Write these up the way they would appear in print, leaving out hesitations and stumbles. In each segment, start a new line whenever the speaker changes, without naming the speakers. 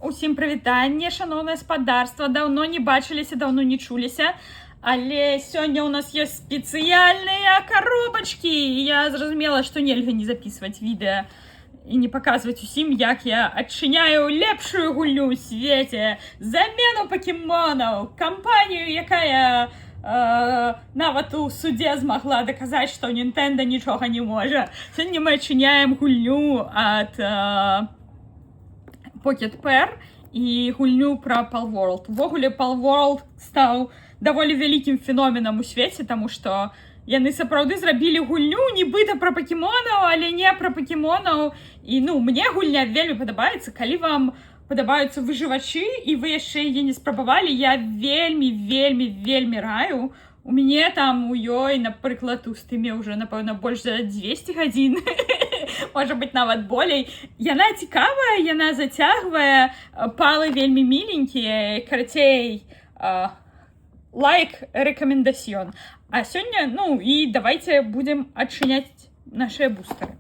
Усім прывітанне, шаноўнае спадарства. Даўно не бачыліся, даўно не чуліся. Але сёння ў нас ёсць спецыяльныя коробачкі. Я зразумела, што нельга не записываць відэа і не паказваць усім, як я адчыняю лепшую гульню ў свеце. Замену пакемонаў. Кампанію, якая нават у судзе змагла даказаць, што Nintendo нічога не можа. Сёння мы адчыняем гульню ад Pocket Pair і гульню пра Palworld. Увогуле, Palworld стаў даволі вялікім феноменам у свеце, таму што яны сапраўды зрабілі гульню нібыта пра пакемонаў, але не пра пакемонаў. І, мне гульня вельмі падабаецца. Калі вам падабаюцца выжывачы, і вы яшчэ яе не спрабавалі, я вельмі раю. У мяне там у ёй, напрыклад, у стыме ўжо, напэўна, больш за 200 гадзін. Можа быць, нават болей. Яна цікавая, яна зацягвае, палы вельмі міленькія, карацей, лайк, рэкамендасьён. А сёння, і давайте будем адчыняць нашыя бустары.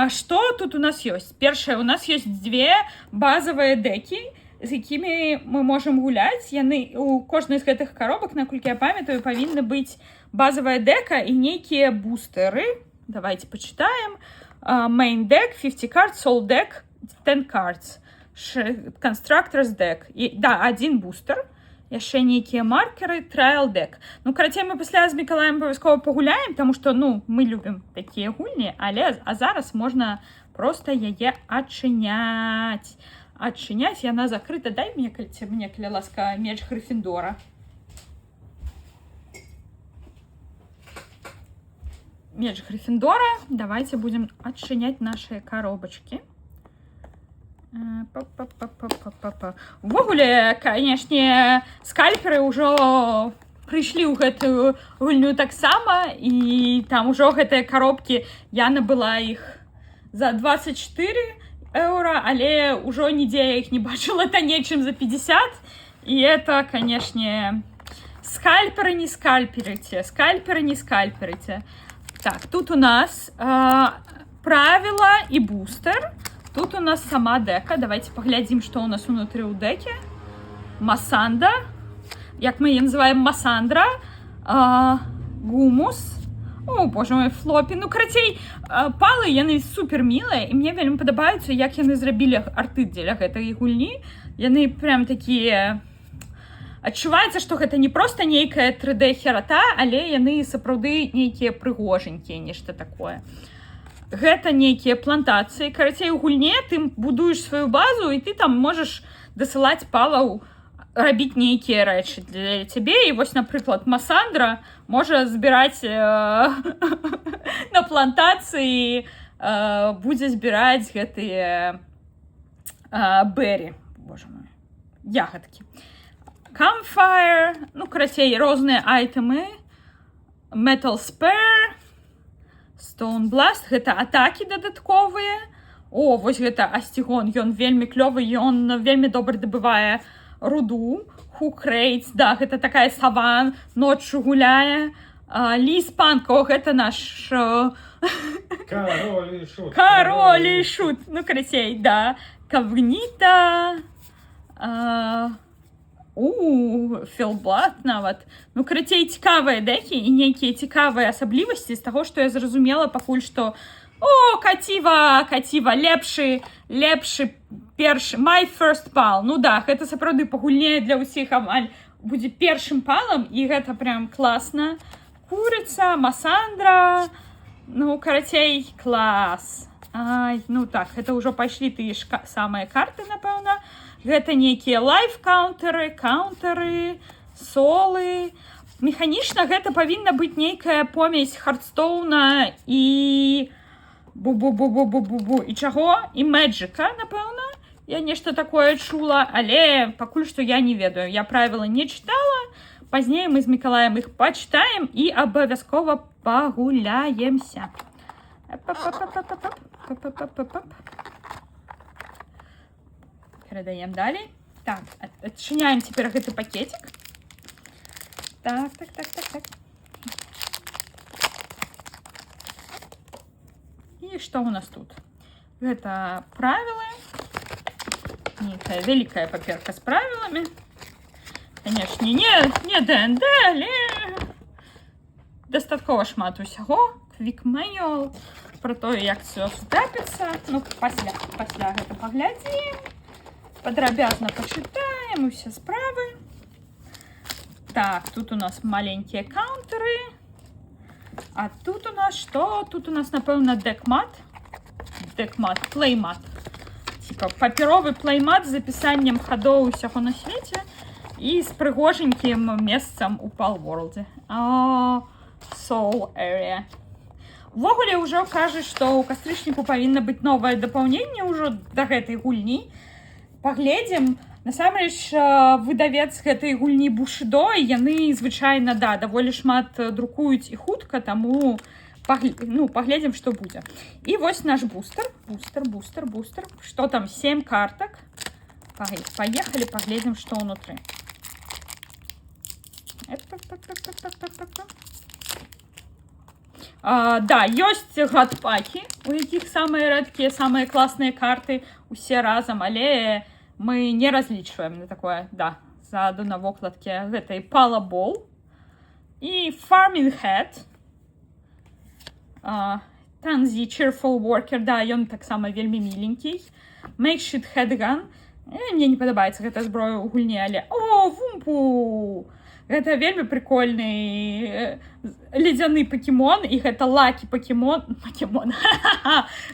Што тут у нас ёсць? Першае, у нас ёсць две базавыя дэкі, з якімі мы можам гуляць. Яны у кожнай з гэтых коробак, наколькі я памятаю, павінна быць базавая дэка і нейкія бустары. Давайте пачытаем. Main deck, 50 cards, soul deck, 10 cards, constructors deck. Один бустер, яшчэ нейкія маркеры, trial deck. Карацей, мы пасля з Мікалаем абавязкова пагуляем, таму што, мы любім такія гульні, а зараз можна проста яе адчыняць. Адчыняць, яна закрыта. Дай мне, калі ласка, меч Грыффіндора. Меч Гриффиндора. Давайте будем отчинять наши коробочки. Увогуле, конечно, скальперы уже пришли ў гэтую гульню таксама, і там уже гэтыя коробки, я набыла их за 24 евро, але уже нідзе я их не бачила танней, чым за 50. И это, конечно, скальперы не скальперите, скальперы не скальперите. Так, тут у нас правила и бустер. Тут у нас сама дека. Давайте поглядим, что у нас внутри у деки. Масанда. Як мы ее называем, Масандра. Гумус. О, боже мой, флопі. Карацей, палы, яны супер милыя. І мне вельмі падабаюцца, як яны зрабілі арты дзеля гэтай гульні. Яны прям такія... Адчуваецца, што гэта не проста нейкая 3D-херата, але яны сапраўды нейкія прыгожанькія, нешта такое. Гэта нейкія плантацыі. Карацей, у гульне ты будуеш сваю базу, і ты там можаш дасылаць палаў, рабіць нейкія рэчы для цябе. І вось, напрыклад, Масандра можа збіраць на плантацыі, будзе збіраць гэтыя бэрі, боже мой, ягадкі. Campfire, карацей, розныя айтемы. Metal Spear, Stone Blast, гэта атакі дадатковыя. О, вось гэта Астигон, ён вельмі клёвы, ён вельмі добра дабывае руду. Hook Rates, да, гэта такая сава, ноччу гуляе. Лис Панко, гэта наш...
Король і шут.
Король і шут, карацей, да. Кавніта... Філблат нават. Карацей, цікавыя дэкі і нейкія цікавыя асаблівасці з таго, што я зразумела пакуль што. О, Каціва, лепшы першы, my first pal. Да, гэта сапраўды пагульнее для ўсіх амаль будзе першым палам, і гэта прям класна. Курыца, Масандра, карацей, клас. Так, гэта ўжо пайшлі тыя ж самыя карты, напэўна. Гэта нейкія лайф-каунтары, каунтары, солы. Механічна гэта павінна быць нейкая помесь Хардстоуна і бу-бу-бу-бу-бу-бу-бу. І чаго? І Мэджыка, напэўна. Я нешта такое чула, але пакуль што я не ведаю. Я правіла не чытала. Пазней мы з Мікалаем іх пачытаем і абавязкова пагуляемся. Передаем далее. Так, отчиняем теперь этот пакетик. Так. И что у нас тут? Это правила. Некая великая паперка с правилами. Конечно, не ДНД, але дастаткова шмат усяго. Quick manual про то, як все трапіцца. Ну, пасля гэта паглядзім. Падрабязна пачытаем усе справы. Так, тут у нас маленькие каунтеры. А тут у нас что? Тут у нас, напевно, декмат. Плеймат. Типа паперовый плеймат з запісаннем хадоў усяго на свеце і з прыгоженькім месцам у Palworld. Soul Area. Увогуле ўжо кажуць, што ў кастрычніку павінна быць новае дапаўненне ўжо да гэтай гульні. Паглядзім. Насамрэч, выдавец гэтай гульні Bushido, яны звычайна, да, даволі шмат друкуюць і хутка, таму паглядзім, што будзе. І вось наш бустер. Што там? 7 картак. Паехалі, паглядзім, што ўнутры. Да, ёсць гадпакі, у якіх самыя рэдкія, самыя класныя карты усе разам, але мы не разлічваем на такое. Да, ззаду на вокладке гэтай Palaball і Farming Hat. Tansy Cheerful Worker, да, ён таксама вельмі міленькі. Makeshift Headgun. Мне не падабаецца гэта зброя ў гульні, але... О, Вумпу! Гэта вельмі прикольны ледзяны покемон, і гэта Lucky покемон.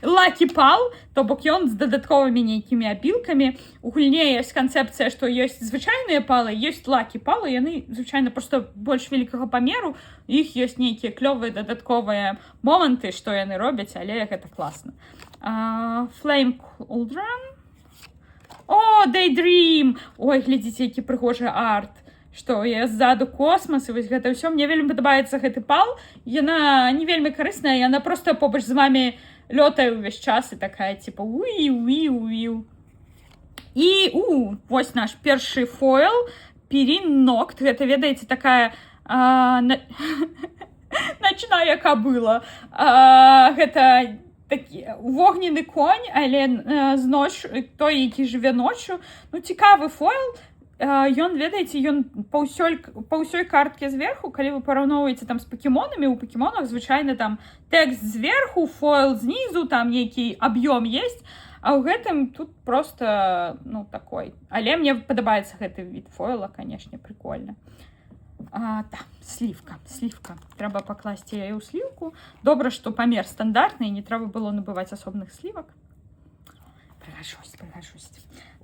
Lucky Pal, то бок ён з дадатковымі нейкімі апілкамі. У гульне ёсць канцэпцыя, што ёсць звычайныя палы, ёсць Lucky Pal, яны звычайна проста больш вялікага памеру, іх ёсць нейкія клёвыя дадатковыя моманты, што яны робяць, але гэта класна. Flame Cauldron. О, Daydream! Ой, глядзіце, які прыгожы арт. Што я ззаду космас, і вось гэта ўсё. Мне вельмі падабаецца гэты пал. Яна не вельмі карысная, яна проста побач з вамі лётае ўвесь час і такая, типа, уи-уи-уи. І, вось наш першы фойл, Перин Нокт. Гэта, ведаеце, такая ночная кабыла. Гэта такі вогненны конь, але з ноч, той, які жыве ноччу. Ну, цікавы фойл. Ён, ведаеце, ён па ўсёй картке зверху, калі вы параўноўваеце там з пакемонамі, у пакемонах звычайна там тэкст зверху, фойл знізу, там нейкі аб'ём есть, а ў гэтым тут просто, ну, такой. Але мне падабаецца гэты від фойла, канешне, прикольна. Так, слівка. Трэба пакласці яе ў слівку. Добра, што памер стандартны, і не трэба было набываць асобных слівак. Прыгажусь.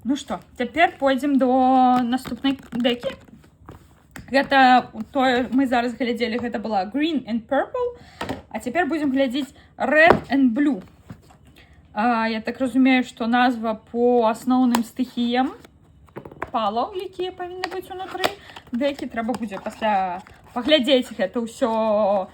Ну што, цяпер пойдзем до наступнай дэкі. Гэта тое, мы зараз глядзелі, гэта была Green and Purple, а цяпер будзем глядзець Red and Blue. Я так разумею, што назва по асноўным стыхіям палаў, якія павінны быць унутры дэкі. Трэба будзе пасля паглядзець гэта ўсё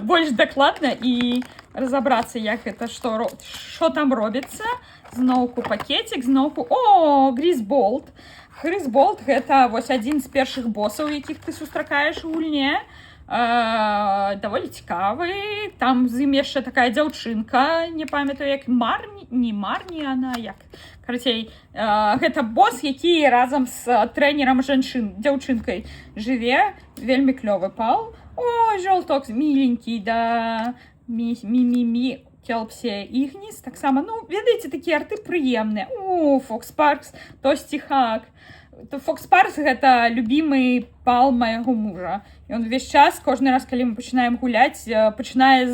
больш дакладна і разабрацца, як гэта, што там робіцца. Зноўку пакетик, зноўку... О, Грізболт. Грізболт гэта вось адзін з першых босаў, якіх ты сустракаеш у гульне. Даволі цікавы. Там з ім яшчэ такая дзяўчынка, не памятаю, як не Марні, она як. Карацей, гэта бос, які разам з трэнерам дзяўчынкай жыве. Вельмі клёвы пал. О, жолток міленькі, да. Мі-мі-мі. Келпсія Ігніс, таксама, ну, ведаеце, такія арты прыемныя. О, Фокс Паркс, Тості Хак. Фокс Паркс гэта любімы пал майго мужа. І он увесь час, кожны раз, калі мы пачынаем гуляць, пачынае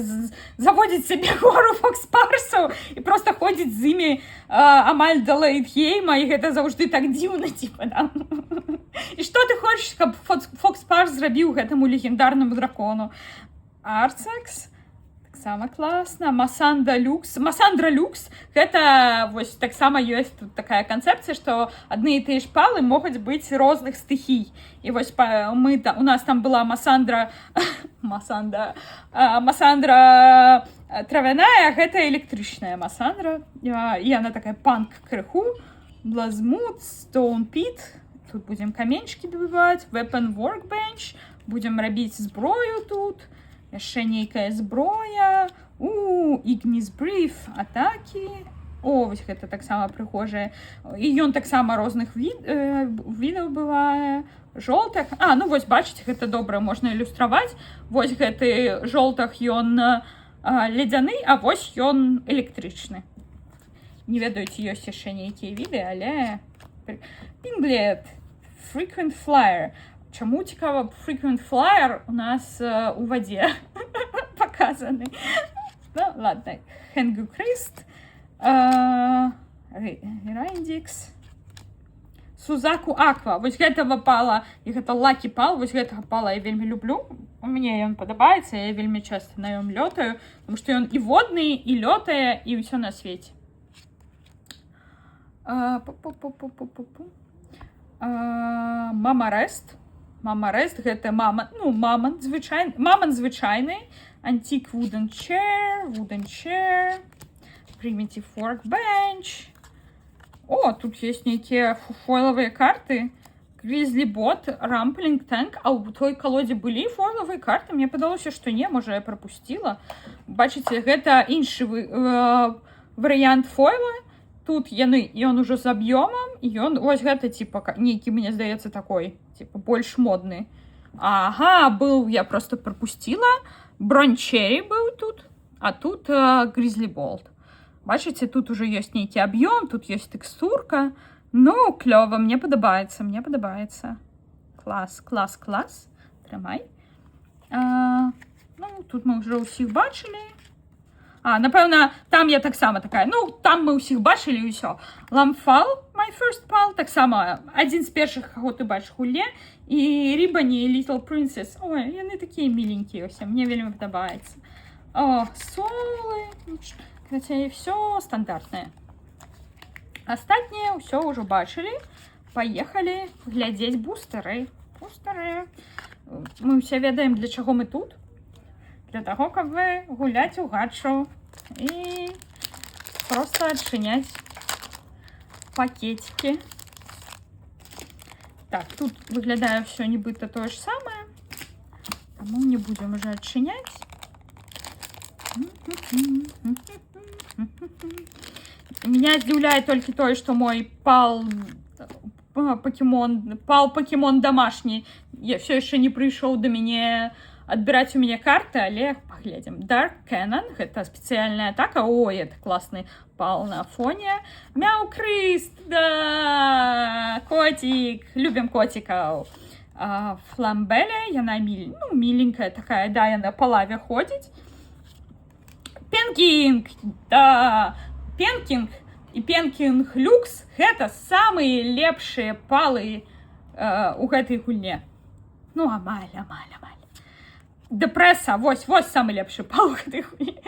заводзіць сабе гору Фокс Парксу і проста ходзіць з імі амаль да лейтгейма, і гэта заўжды так дзіўна, типа, да. І што ты хочаш, каб Фокс Паркс зрабіў гэтаму легендарнаму дракону? Арцакс. Сама класна. Масандра Люкс, гэта вось таксама ёсць тут такая канцэпцыя, што адны і тыя ж палы могуць быць розных стыхій. І вось у нас там была Масандра травяная, гэта электрычная Масандра. І яна такая панк крыху. Блазмут, Stone Pit. Тут будзем каменьчыкі добываць. Weapon Workbench. Будзем рабіць зброю тут. Яшчэ нейкая зброя. Ignis Brief, атакі. О, вось гэта таксама прыгожае. І ён таксама розных відаў бывае. Жолтых. Ну вось бачыце, гэта добра можна ілюстраваць. Вось гэты жолтах ён ледзяны, а вось ён электрычны. Не ведаю, ці ёсць яшчэ нейкія віды, але Pinglet, frequent flyer. Чаму цікава, frequent flyer у нас у вадзе показаны. Ну, ладно. Хэнгу Крист, Райндикс, Сузаку Аква. Вось гэтага пала, і гэта Лакі пал, вось гэтага пала я вельмі люблю. Мне ён падабаецца, я вельмі часта на ём лётаю, потому што ён і водны, і лётае, і ўсё на свеце. Мамарест. Мамарест гэта мамонт звычайны. Antique wooden chair, primitive workbench. О, тут есть нейкія фойлавыя карты. Grizzly Bot, Rumbling Tank. А ў той колоде былі фойлавыя карты? Мне падалося, што не, можа, я прапусціла. Бачыце, гэта іншы варыянт фойла. Тут ён ужо з аб'ёмам, і ён, вось гэта, типа, нейкі, мне здаецца, такой, типа, больш модны. Ага, быў, я просто прапусціла. Брончерry быў тут, а тут Grizzly Bolt. Бачыце, тут уже ёсць нейкі аб'ём, тут ёсць тэкстурка. Ну, клёва, мне падабаецца, мне падабаецца. Клас, клас, клас. Трымай. Ну, тут мы ўжо ўсіх бачылі. Напэўна, там я таксама такая. Ну, там мы ўсіх бачылі і ўсё. Ламфал, my first pal, таксама адзін з першых, каго ты бачыш гуле. І Рибані, і Little Princess. Ой, яны такія міленькія ўсе, мне вельмі падабаецца. О, солы. Хаця і ўсё стандартнае. Астатнія ўсё ўжо бачылі. Паехалі глядзець бустары. Бустары. Мы ўсе ведаем, для чаго мы тут. Для таго, каб вы гуляць у гатшу і просто адчыняць пакетики. Так, тут выглядае ўсё нібыта тое ж самае. Таму не будзем уже адчыняць. Меня здзіўляе толькі тое, што мой пал-покемон домашні все яшчэ не прыйшоў да мяне адбіраць у мяне карты, але паглядзім. Dark Cannon, гэта спецыяльная атака. Ой, это класны пал на фоне. Мяу Крыст, да, котик, любім котикаў. Фламбеля, яна миленькая такая, да, яна по лаве ходзіць. Пенкінг, да, Пенкінг і Пенкінг Люкс гэта самыя лепшыя палы у гэтай гульне. Ну, амаль. Депреса, вось самы лепшы пал у гэтай гульне.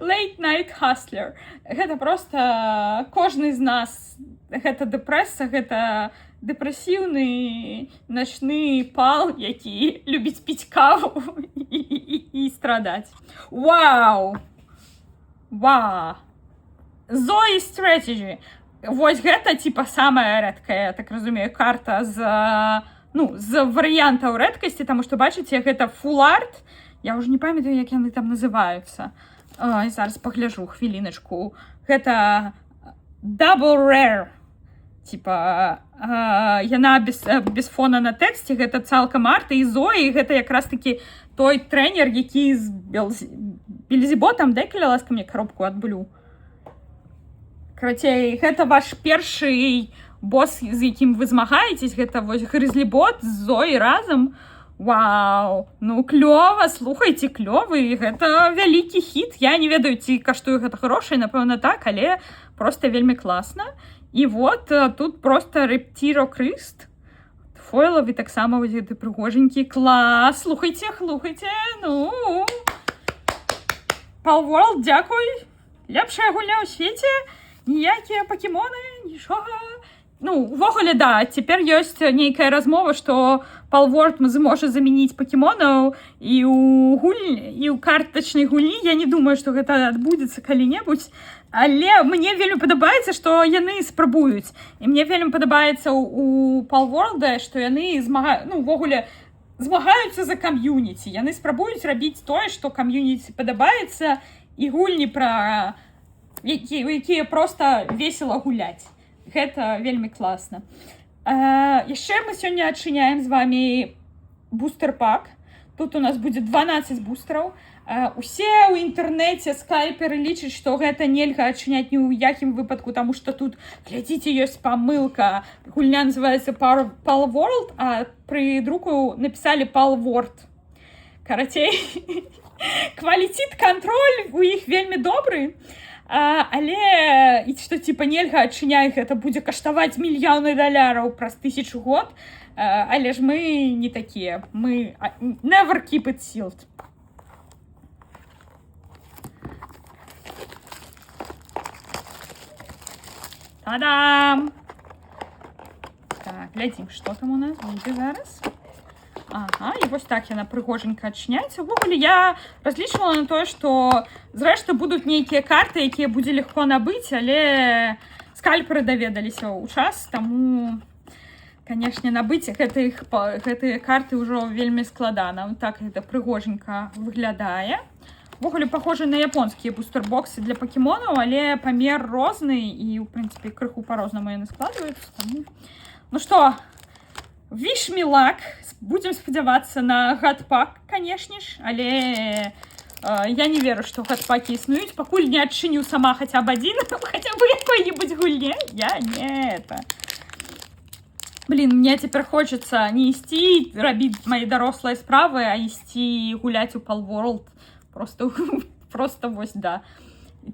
Late Night Hustler. Гэта просто кожны з нас, гэта депреса, гэта депрэсіўны начны пал, які любіць піць каву і страдаць. Вау! Zoe Strategy. Вось гэта, типа, самая рэдкая, так разумею, карта з варыянтаў рэдкасці, таму што, бачыце, гэта full art. Я ўжо не памятаю, як яны там называюцца. Зараз пагляжу, хвіліначку. Гэта double rare. Типа, яна без фона на тэксце, гэта цалкам арт, і Зоі, гэта якраз такі той трэнер, які з Бельзеботам, дай, каля ласка, мне коробку адблю. Карацей, гэта ваш першы босс, з якім вы змагаецесь, гэта вось Grizzly Bot з Зоі разам. Вау, ну клёва, слухайце, клёвы, гэта вялікі хіт. Я не ведаю, ці каштуе гэта грошай, напэўна так, але просто вельмі класна. І вот тут просто Рептиро Крыст. Фойлавы таксама вось гэты прыгоженькі. Клас, слухайце, ну. Palworld, дзякуй. Лепшая гульня ў свеце. Ніякія пакемоны, нічога. Ну, увогуле, да, цяпер ёсць нейкая размова, што Palworld зможа замяніць пакемонаў і ў картачнай гульні. Я не думаю, што гэта адбудзецца калі-небудзь. Але мне вельмі падабаецца, што яны спрабуюць. І мне вельмі падабаецца у Palworld, што яны змагаюцца за кам'юніці. Яны спрабуюць рабіць тое, што кам'юніці падабаецца, і гульні пра якія просто весело гуляць. Гэта вельмі класна. Яшчэ мы сёння адчыняем з вами бустер-пак. Тут у нас будзе 12 бустераў. Усе ў інтэрнэце скайперы лічаць, што гэта нельга адчыняць ні ў якім выпадку, таму што тут, глядзіце, ёсць памылка. Гульня называецца Palworld, а пры друку напісалі Palworld. Карацей, кваліціт-кантроль у іх вельмі добры, але што типа нельга адчыняць, гэта будзе каштаваць мільёны даляраў праз 1000 год, але ж мы не такія. Мы never keep it sealed. Та-дам! Так, глядзім, што там у нас будзе зараз. Ага, і вось так яна прыгоженька адчыняецца. Увогуле, я разлічвала на тое, што зрэшты будуць нейкія карты, якія будзе легко набыць, але скальперы даведаліся ў час, таму, канешне, набыць гэтыя карты ўжо вельмі складана. Так гэта прыгоженька выглядае. Увогуле, похожа на японскія бустербоксы для покемонаў, але памер розны і, ў прынцыпе, крыху па-рознаму яны складваюцца. Таму... Ну што, wish me luck. Будзем спадзявацца на гадпак, канешне ж, але я не веру, што гадпакі існуюць. Пакуль не адчыню сама хаця б адзін, хаця б якой-небудзь гульне, я не это... Блин, мне цяпер хочацца не ісці рабіць мае дарослыя справы, а ісці гуляць у Palworld. Просто вось, да.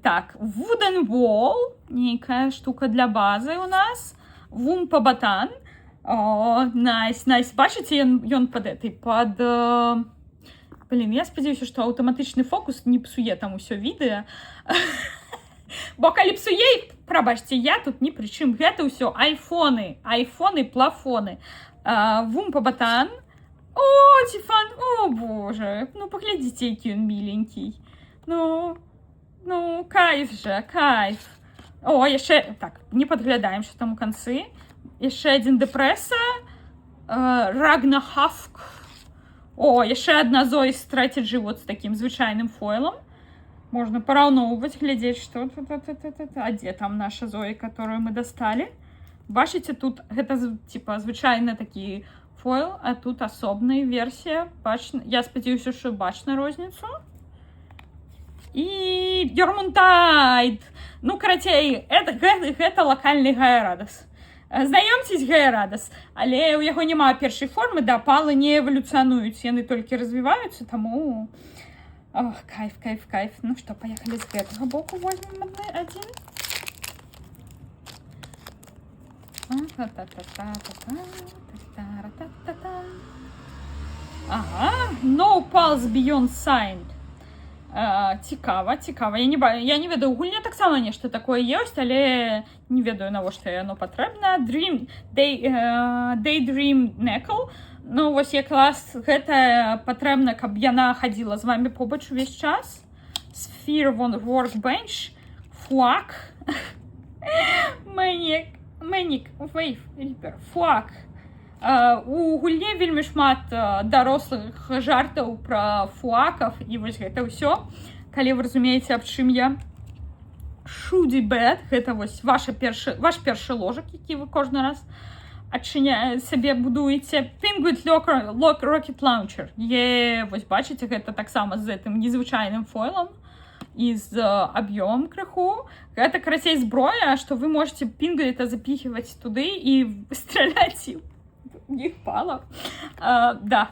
Так, Wooden Wall, нейкая штука для базы у нас. Вумпа Батан. О, найс. Бачыце, ён пад этой, пад... Блин, я спадзяюся, што аўтаматычны фокус не псуе там усё відэа. Бо калі псуе, прабачце, я тут ні пры чым. Гэта ўсё айфоны, плафоны. Вумпа Батан. О, Тифан, о боже, ну поглядите, який он миленький. Ну, кайф же, кайф. О, яшчэ, так, не подглядаем, что там у концы. Яшчэ один Депресса, Рагнахавк. О, яшчэ одна Зои Strategy вот с таким звычайным фойлом. Можно пораўноўваць, глядзець, что тут, а где там наша Зои, которую мы достали. Бачыце, тут гэта, типа, звычайна такі фойл, а тут асобная версія. Я спадзяюся, що бачна розніцу. І Дёрмунтайд. Ну, карацей, гэта лакальны Гайарадас. Знаёмцесь, Гайарадас, але ў яго няма першай формы, да, палы не эвалюцыянуюць, яны толькі развіваюцца, таму... Ох, кайф. Ну што, паехалі з гэтага боку, возьмем адзін. Ага, No Pulse Beyond Signed. Цікава. Я не ведаю, у гульні таксама нешта такое ёсць, але не ведаю, навошта яно патрэбна. Daydream Neckle. Ну, вось якраз гэта патрэбна, каб яна хадзіла з вами побач увесь час. Sphere Workbench. Фуак. Manic Wave Reaper. Фуак. У гульне вельмі шмат дарослых жартаў пра фуаков, і вось гэта ўсё. Калі вы разумееце, аб чым я. Shooty Bed, гэта вось ваш першы ложак, які вы кожны раз сабе будуеце. Penguin Rocket Launcher. Вось бачыце, гэта таксама з гэтым незвычайным фойлом і з аб'ёмам крыху. Гэта, карацей, зброя, што вы можете пінгвіта запіхваць туды і страляць іх палаў. Да,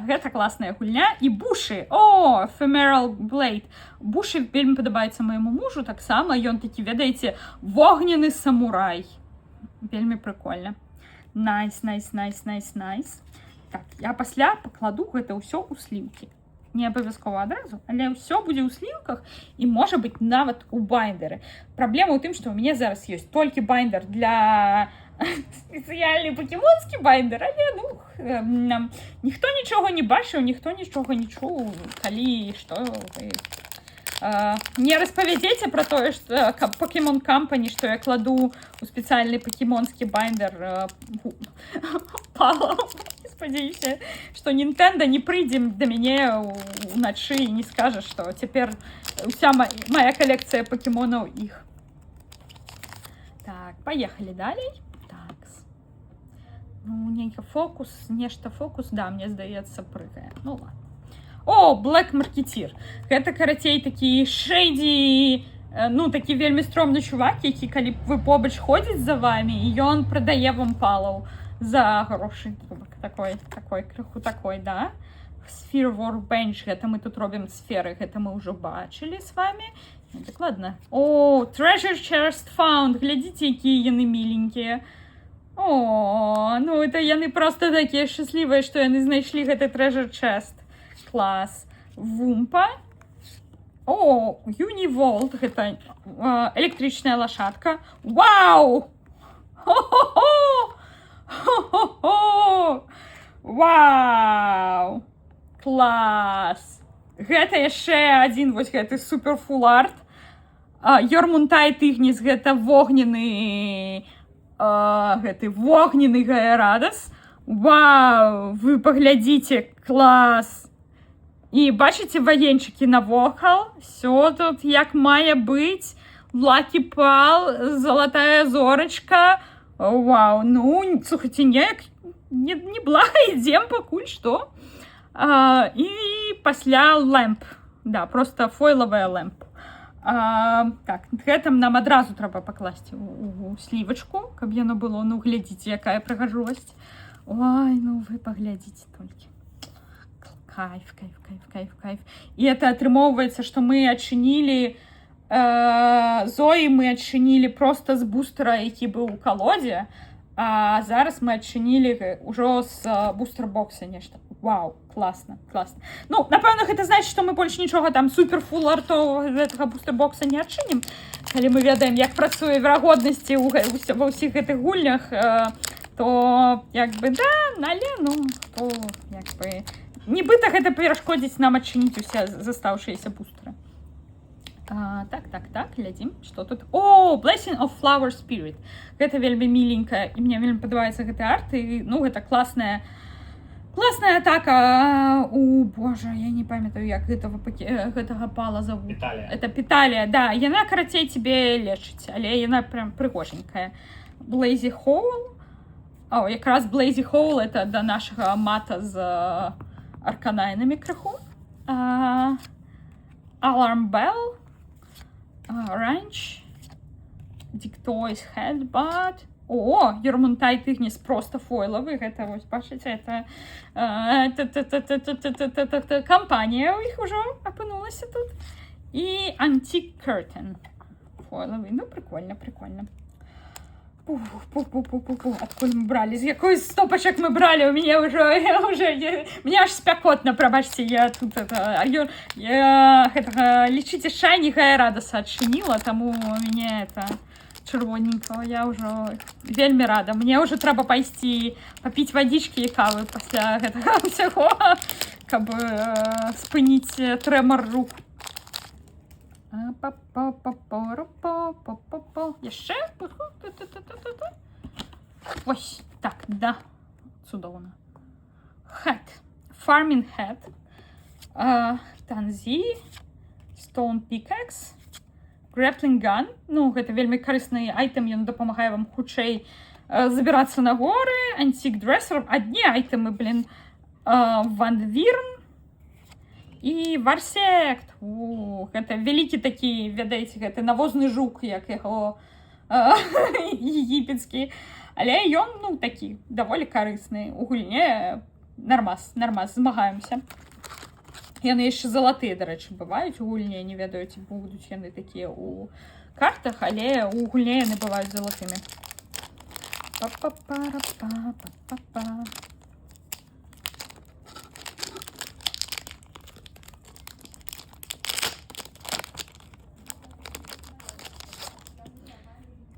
гэта класная гульня. І бушы. О, Ephemeral Blade. Бушы вельмі падабаецца майму мужу таксама. Ён такі, ведаеце, вогненны самурай. Вельмі прикольна. Найс. Так, я пасля пакладу гэта ўсё ў сліўкі. Не абавязкова адразу, але ўсё будзе ў сліўках і, можа быць, нават у байндеры. Праблема ў тым, што ў мяне зараз ёсць толькі байндер для спецыяльны пакемонскі байндер, але, ніхто нічога не бачыў, ніхто нічога не чуў, калі што вы... Не распавядзеце пра тое, што Pokemon Company, што я кладу ў спецыяльны пакемонскі байндер палаў. Спадзяюся, што Nintendo не прыйдзе да мяне ўначы і не скажа, што цяпер уся моя калекцыя пакемонаў іх. Так, поехали далей. Так. Ну, нейкі фокус, нешта фокус, да, мне здаецца, прыгае. Ну ладно. О, Black Marketeer. Гэта, карацей, такі шэйдзі, ну, такі вельмі стромны чувак, які, калі вы побач ходзіць за вами, і ён прадае вам палаў за грошы. Такой, крыху такой, да. Sphere Workbench, гэта мы тут робім сферы, гэта мы ўжо бачылі з вами. Дакладна. О, Treasure Chest Found. Глядзіце, якія яны міленькія. О, ну это яны просто такія шчаслівыя, што яны знайшлі гэты Treasure Chest. Клас. Вумпа. О, Univolt. Гэта электрычная лашадка. Вау! Хо-хо-хо! Хо-хо-хо! Вау! Клас! Гэта яшчэ адзін вось гэты супер фул арт. Йормунтай Тыгніс, гэта вогненны Гайарадас. Вау, вы паглядзіце, клас. І бачыце ваенчыкі навокал. Всё тут як мае быць. Лакі пал, залатая зорачка. Вау, ну, слухайте, не блага ідзем пакуль што. І пасля лэмп. Да, просто фойлавая лэмп. Так, гэтым нам адразу трэба пакласці у слівачку, каб яно было, ну, глядзіце, якая прыгажосць. Ой, ну, вы паглядзіце толькі. Кайф. І это атрымоўваецца, што мы адчынілі Зоі, мы адчынілі просто з бустера, які быў у калодзе, а зараз мы адчынілі ўжо з бустер-бокса нешта. Вау, класна. Ну, напэўна, гэта значыць, што мы больш нічога там супер-фул артовага гэтага бустер-бокса не адчынім. Калі мы ведаем, як працуе верагоднасці ва ўсіх гэтых гульнях, то, як бы, да, але, ну, то, як бы, нібыта гэта перашкодзіць нам адчыніць усе застаўшыеся бустеры. Так, глядзім, што тут. О, Blessing of Flower Spirit. Гэта вельмі міленькая, і мне вельмі падабаецца гэты арт, і, ну, гэта класная атака у, боже, я не памятаю, як гэтага пала зовут.
Петалія.
Это Петалія, да. Яна, карацей, тебе лечыць, але яна прям прыгоженькая. Blazy Hole. О, якраз Blazy Hole, это да нашага мата з арканайнамі крыху. Alarm Bell. Ranch. Dictoys Headbutt. О, Йормунтай Тыгніс просто фойлавы. Гэта, вось, бачыце, это кампанія ў іх ужо апынулася тут. І Antique Curtain. Фойлавы. Ну, прикольно. Откуль мы брали? З якой стопачак мы брали? У меня мне аж спякотна, прабачце, я тут лічыце, Шайні Гайарадаса адчыніла, таму у мяне это чырвоненького, я ўжо вельмі рада. Мне ўжо трэба пайсці папіць вадзічкі і кавы пасля гэтага ўсяго, каб спыніць трэмар рук. Яшчэ? Ось, так, да. Цудоўна. Hat. Farming hat. Танзі. Stone pickaxe. Grappling gun. Ну, гэта вельмі карысны айтем, ён дапамагае вам хутчэй забірацца на горы. Antique dresser. Адні айтемы, блин. Van Virn. І Варсект. Гэта вялікі такі, ведаеце, гэта навозны жук, як яго егіпецкі. Але ён, ну, такі, даволі карысны. У гульне нармаз, змагаемся. Яны яшчэ залатыя, дарэчы, бываюць у гульне. Не ведаю, ці будуць яны такія ў картах, але у гульне яны бываюць залатымі. Па-па-па-ра-па-па-па-па.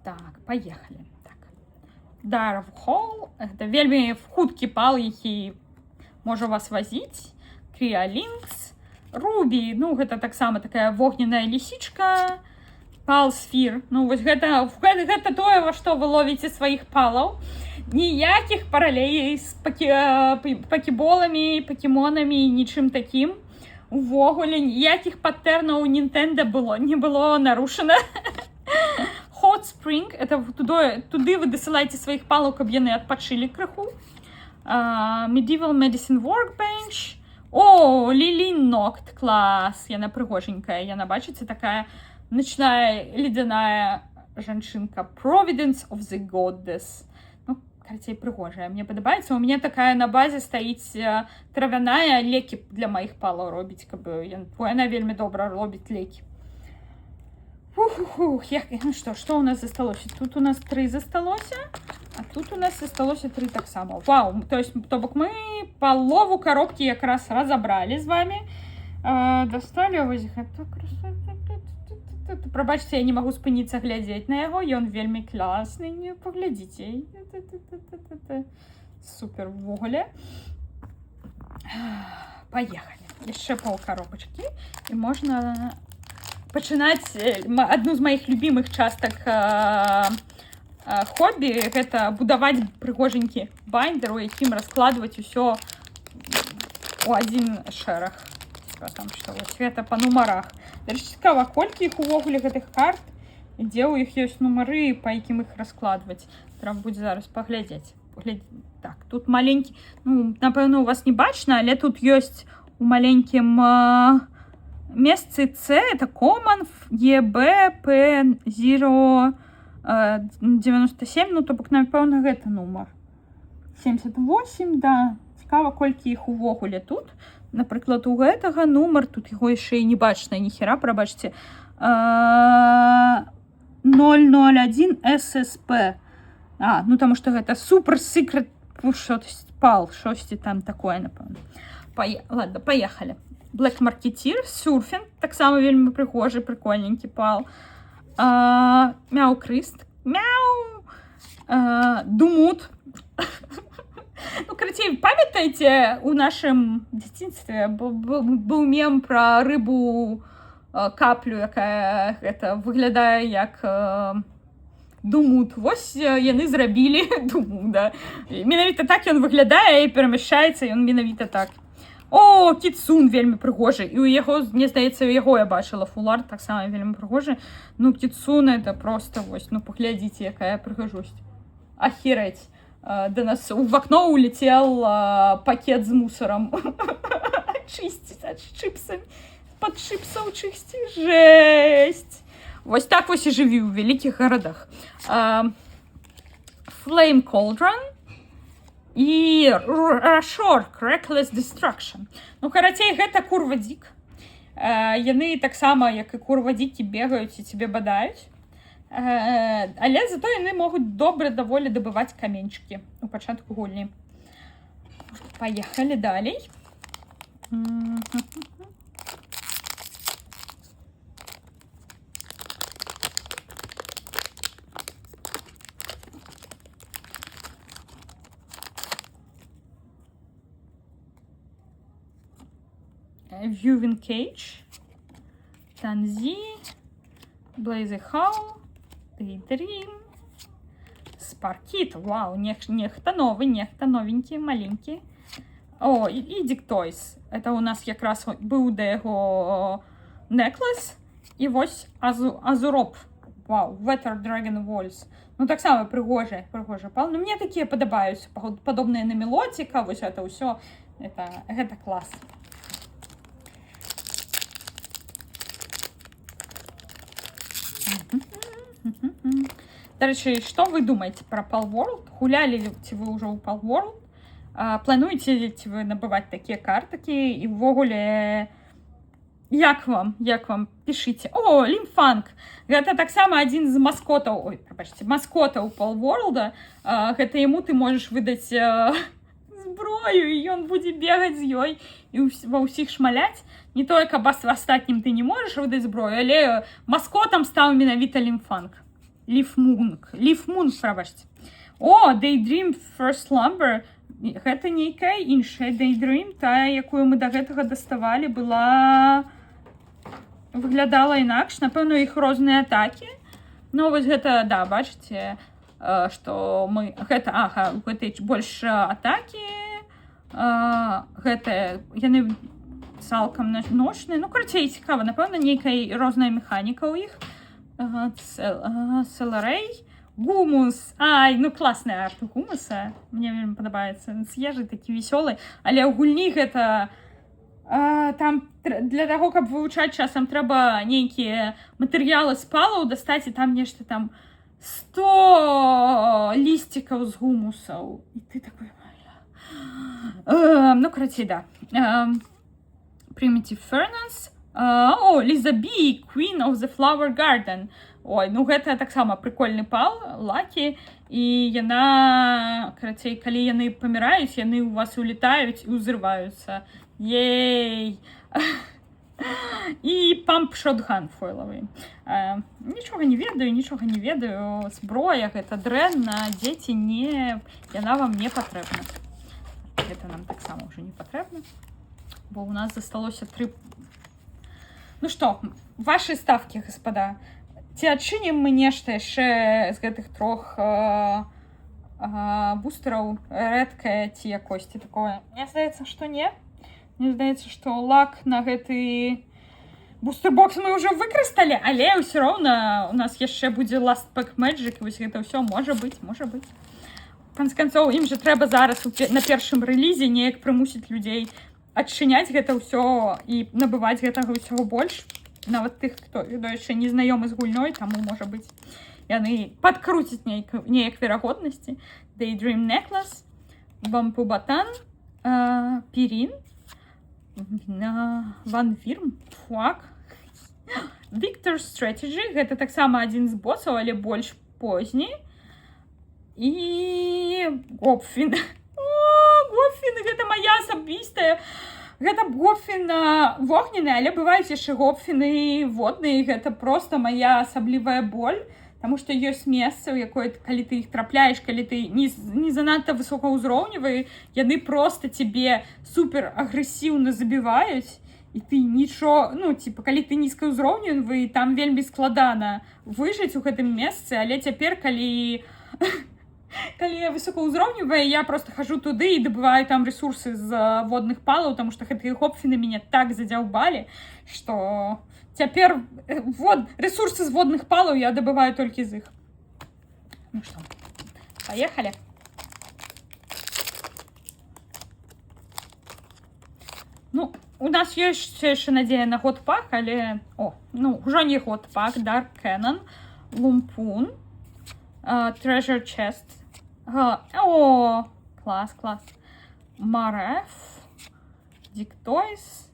Так, поехали. Так. Dark Hole. Это вельмі хуткі пал, які можа вас вазіць. Кріалінкс. Рубі. Ну, гэта таксама такая вогненная лісічка. Пал-сфір. Ну, вось гэта тое, во што вы ловіце сваіх палаў. Ніякіх паралелей з пакеболамі, пакемонамі, нічым такім. Увогуле, ніякіх паттернаў у Nintendo не было нарушана. Hot Spring, это туды вы дасылаеце сваіх палаў, каб яны адпачылі крыху. Medieval Medicine Workbench. О, Лилин Нокт, класс. Яна прыгоженькая. Яна, бачыце, такая ночная ледяная жанчынка. Providence of the Goddess. Ну, карацей, прыгожая. Мне падабаецца. У меня такая на базе стаіць травяная, лекі для маіх палаў робіць, каб яна вельмі добра робіць лекі. Ну что у нас засталося? Тут у нас 3 засталося, а тут у нас засталося 3 так само. Вау, то бок мы палову коробки якраз разобрали з вами. Достали вось гэта. Прабачце, я не могу спыніцца глядзець на яго, ён вельмі класны, не паглядзіце. Супер, ввогуле. Поехали. Яшчэ паўкаробачкі і можна пачынаць адну з маіх любімых частак хобі, гэта будаваць прыгоженькі байндер, у якім раскладваць усё у адзін шэраг. Там што вось гэта па нумарах. Цікава, колькі іх увогуле гэтых карт, дзе ў іх ёсць нумары, па якім іх раскладваць. Трэба будзе зараз паглядзець. Так, тут маленькі, ну, напэўна, у вас не бачна, але тут ёсць у маленькім месцы C, это Common, EB, P097, ну, то бок, напэўна, гэта нумар. 78, да. Цікава, колькі іх увогуле тут. Напрыклад, у гэтага нумар, тут яго яшчэ і не бачна, ніхера, прабачце. 001 SSP. Ну, таму што гэта Super Secret пал, шосьці там такое, напэўна. Ладно, поехали. Black Marketeer, Surfing, так само вельмі прыгожы, прикольненькі пал. Мяу Крыст, мяу. Думут. Ну, карацей, памятаеце, у нашым дзяцінстве быў мем пра рыбу каплю, якая гэта выглядае як думут. Вось яны зрабілі думут, да. Менавіта так ён выглядае і перамяшчаецца, ён менавіта так. О, Кітсун вельмі прыгожы. І у яго, мне здаецца, у яго я бачыла фулар, так само вельмі прыгожы. Ну, Кітсун это просто, вось, ну, паглядзіце, якая прыгажосць. Ахерэць. До нас в окно улетел пакет з мусором. Чысціць ад чипсами. Под чипсаў чысці. Жесть. Вось так вось і жыві ў вялікіх гарадах. Flame Cauldron і Rashork, Reckless Destruction. Ну, карацей, гэта курва-дзік. Яны таксама, як і курва-дзікі, бегаюць і цябе бадаюць. Але зато яны могуць добра даволі дабываць каменьчыкі у пачатку гульні. Поехали далей. Viewing Cage, Tanzi, Blaze Howl, Daydream, Sparkit. Вау, нехта новый, нехта новенький, маленький. О, і Dictoys. Это у нас якраз быў да яго Necklace. І вось Азуроп. Вау, Weather Dragon Walls. Ну, так само прыгожа пал. Ну, мне такія падабаюцца, падобныя на Мелотика, вось это ўсё. Гэта клас. Дарэчы, што вы думаеце пра Palworld? Гулялі ці вы ўжо ў Palworld? Плануеце ці вы набываць такія картакі? І ўвогуле, як вам? Пішыце. О, Лімфанг! Гэта таксама адзін з маскотаў, маскотаў Palworld. Гэта яму ты можаш выдаць зброю, і ён будзе бегаць з ёй і ва ўсіх шмаляць. Не тое, каб астатнім ты не можаш выдаць зброю, але маскотам стаў менавіта Лімфанг. Leaf Moon, прабачце. О, Daydream First Slumber. Гэта нейкая іншая Daydream, тая, якую мы да гэтага даставалі, была выглядала інакш. Напэўна, іх розныя атакі. Ну, вось гэта, да, бачыце, што мы... Гэта, ага, гэта больш атакі. Гэта, яны цалкам ночныя. Ну, карацей, цікава. Напэўна, нейкая розная механіка ў іх. Селарей. Гумус. Ай, ну класны арт гумуса. Мне вельмі падабаецца. Свежы, такі весёлы. Але ў гульні гэта... Там для таго, каб вывучаць часам, трэба нейкія матэрыялы з палаў дастаць, і там нешта там 100 лісцікаў з гумусаў. І ты такой... Ну, карацей, да. Primitive Furnace. Лиза Би, Queen of the Flower Garden. Ой, ну гэта таксама прикольны пал, лакі, і яна, карацей, калі яны паміраюць, яны ў вас улетаюць і ўзрываюцца. Ей! І памп шотган фойлавы. Нічога не ведаю, зброя, гэта дрэнна, дзеці не... Яна вам не патрэбна. Гэта нам таксама ўжо не патрэбна, бо ў нас засталося 3... Ну што, вашы ставкі, гаспада. Ці адчынім мы нешта яшчэ з гэтых 3 бустераў, рэдкае ці якосьці такое? Мне здаецца, што не. Мне здаецца, што лак на гэты бустербокс мы ўжо выкарысталі, але ўсё роўна у нас яшчэ будзе Last Pack Magic, і вось гэта ўсё можа быць. В канцы канцоў, ім жа трэба зараз на першым рэлізе неяк прымусіць людзей адчыняць гэта ўсё і набываць гэтага ўсяго больш. Нават тых, хто яшчэ не знаёмы з гульнёй, таму, можа быць, яны падкруцяць неяк верагоднасці. Daydream Necklace, Bamboo Batan, Pirin, Van Wyrm, Fuck, Victor's Strategy, гэта таксама адзін з босаў, але больш позні. І Гопфін. Гопфін, гэта моя асабістая. Гэта Гопфін вогненны, але бываюць яшчэ Гопфіны водныя. Гэта просто моя асаблівая боль, таму што ёсць месца, у якое, калі ты іх трапляеш, калі ты не занадта высокаўзроўневы, яны просто цябе супер агрэсіўна забіваюць, і ты нічого, ну, типа, калі ты нізкаўзроўневы, там вельмі складана выжыць у гэтым месцы, але цяпер, калі я высокаўзроўневая, я просто хожу туды і дабываю там ресурсы з водных палаў, таму што гэтыя Гопфіны мяне так задзяўбалі, што цяпер ресурсы з водных палаў я дабываю толькі з іх. Ну што, паехалі. Ну, у нас ёсць яшчэ надзея на годпак, але... ўжо не годпак, Dark Cannon, Lumpoon, Treasure Chest. Класс. Maref, Dictoys,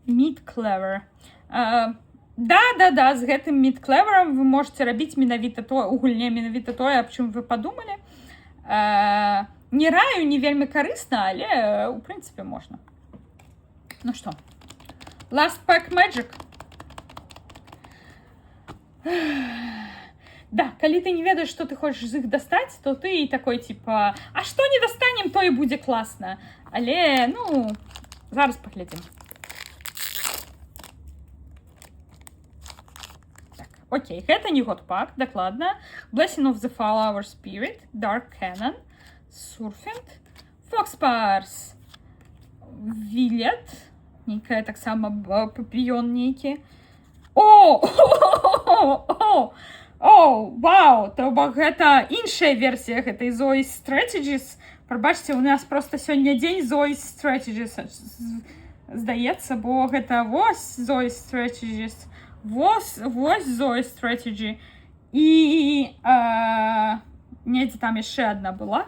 Meat Clever. Да, з гэтым Meat Clever'ам вы можете рабіць менавіта у гульне менавіта тое, аб чым вы падумалі. Не раю, не вельмі карысна, але, у прынцыпе, можна. Ну што, Last Pack Magic. Да, калі ты не ведаеш, што ты хочаш з іх дастаць, то ты такой, типа, а што не дастанем, то і будзе класна. Але, ну, зараз паглядзім. Так, окей, гэта не годпак, дакладна. Blessing of the Flower Spirit, Dark Cannon, Surfing, Foxpars, Villet, нейкая таксама папіён нейкі. Вау, то бок гэта іншая версія гэтай Zoe's Strategies. Прабачце, у нас просто сёння дзень Zoe's Strategies, здаецца, бо гэта вось Zoe's Strategies, вось Zoe's Strategy. І недзе там яшчэ адна была.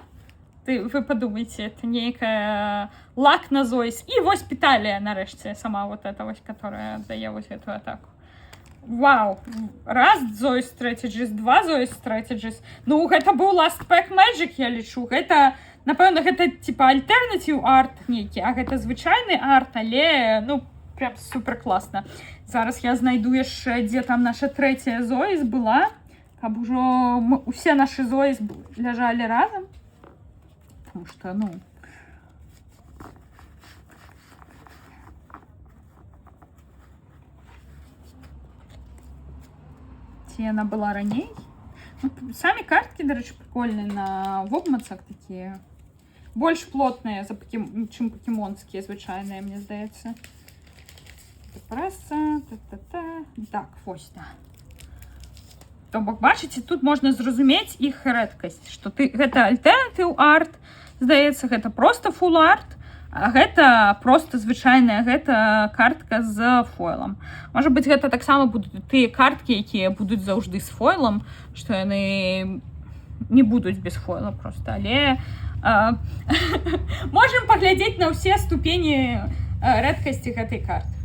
Вы падумайце, это нейкая лак на Zoe's. І вось Петалія, нарэшце, сама вот эта вось, которая дае вось эту атаку. Вау, раз Zoe's Strategies, 2 Zoe's Strategies. Ну, гэта быў Last Pack Magic, я лічу. Гэта, напэўна, гэта, типа, альтэрнатыў арт нейкі, а гэта звычайны арт, але, ну, прям супер класна. Зараз я знайду яшчэ, дзе там наша 3-я Zoe's была, каб ужо усе нашы Zoe's ляжалі разам. Потому што, ну... ці яна была раней. Ну, самі карткі, дарэчы, прикольныя на вобмацах такія. Больш плотныя, чым пакемонскія звычайныя, мне здаецца. Преса, так, вось, да. То бок, бачыце, тут можна зразумець іх рэдкасць, што гэта альтэрнатыў арт, здаецца, гэта проста фул арт, а гэта проста звычайная гэта картка з фойлам. Можа быць, гэта таксама будуць тыя карткі, якія будуць заўжды з фойлам, што яны не будуць без фойла проста, але можам паглядзець на ўсе ступені рэдкасці гэтай карты.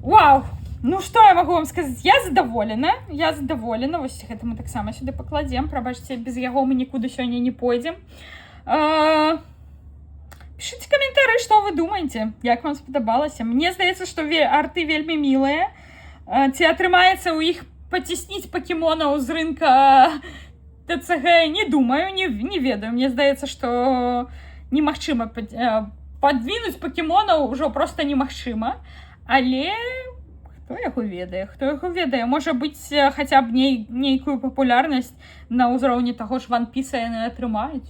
Вау! Ну, што я магу вам сказаць? Я задаволена. Вось гэта мы таксама сюды пакладзем. Прабачце, без яго мы нікуды сёння не пойдзем. Пішыце каментары, што вы думаеце, як вам спадабалася. Мне здаецца, што арты вельмі мілыя. Ці атрымаецца ў іх пацісніць пакемонаў з рынка ТЦГ, не думаю, не ведаю. Мне здаецца, што немагчыма падвінуць пакемонаў ўжо проста немагчыма. Але хто яго ведае? Можа быць, хаця б нейкую папулярнасць на ўзроўні таго ж One Piece яны атрымаюць.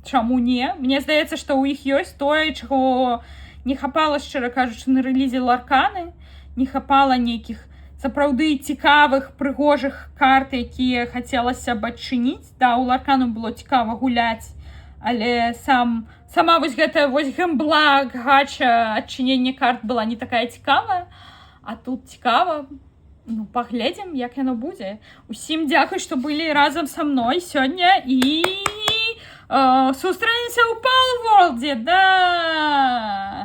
Чаму не? Мне здаецца, што ў іх ёсць тое, чаго не хапала, шчыра кажучы, на рэлізе Ларканы, не хапала нейкіх сапраўды цікавых, прыгожых карт, якія хацелася б адчыніць. Да, у Ларкану было цікава гуляць, але сама вось гэтая вось гэмбла, гача, адчынення карт была не такая цікавая, а тут цікава. Ну, паглядзім, як яно будзе. Усім дзякуй, што былі разам са мной сёння і сустрэнемся ў Palworld, да!